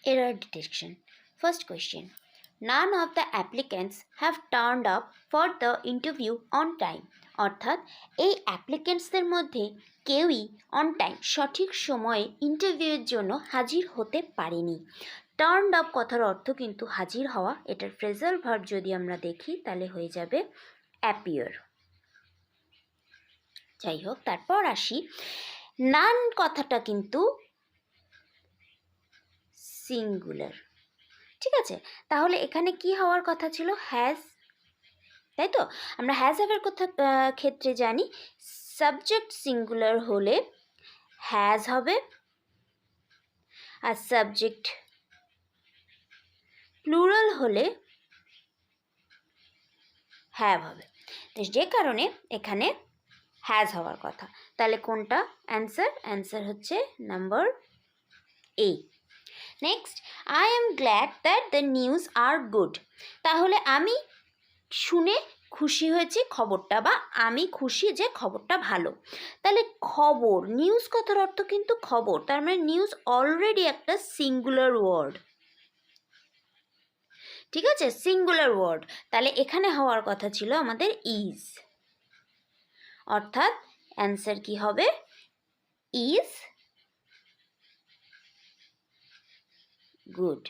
Error detection. First question. None of the applicants have turned up for the interview on time. অর্থাৎ এই অ্যাপ্লিকেন্টসদের মধ্যে কেউই on time সঠিক সময়ে ইন্টারভিউয়ের জন্য হাজির হতে পারেনি। টার্নড আপ কথার অর্থ কিন্তু হাজির হওয়া। এটার ফ্রেজাল ভার্ব যদি আমরা দেখি তাহলে হয়ে যাবে অ্যাপিয়ার। যাই হোক, তারপর আসি, নান কথাটা কিন্তু সিঙ্গুলার। ঠিক আছে, তাহলে এখানে কি হওয়ার কথা ছিল? হ্যাজ, তাই তো? আমরা হ্যাজ হ্যাভের কথা ক্ষেত্রে জানি সাবজেক্ট সিঙ্গুলার হলে হ্যাজ হবে, আর সাবজেক্ট প্লুরাল হলে হ্যাভ হবে। তো যে কারণে এখানে হ্যাজ হওয়ার কথা। তাহলে কোনটা অ্যান্সার? অ্যান্সার হচ্ছে number A. Next, I am glad that the news are good. তাহলে আমি শুনে খুশি হয়েছি খবরটা, বা আমি খুশি যে খবরটা ভালো। তাহলে খবর, নিউজ কথার অর্থ কিন্তু খবর, তার মানে নিউজ অলরেডি একটা সিঙ্গুলার ওয়ার্ড। ঠিক আছে, সিঙ্গুলার ওয়ার্ড। তাহলে এখানে হওয়ার কথা ছিল আমাদের ইজ, অর্থাৎ অ্যান্সার কি হবে? Is good.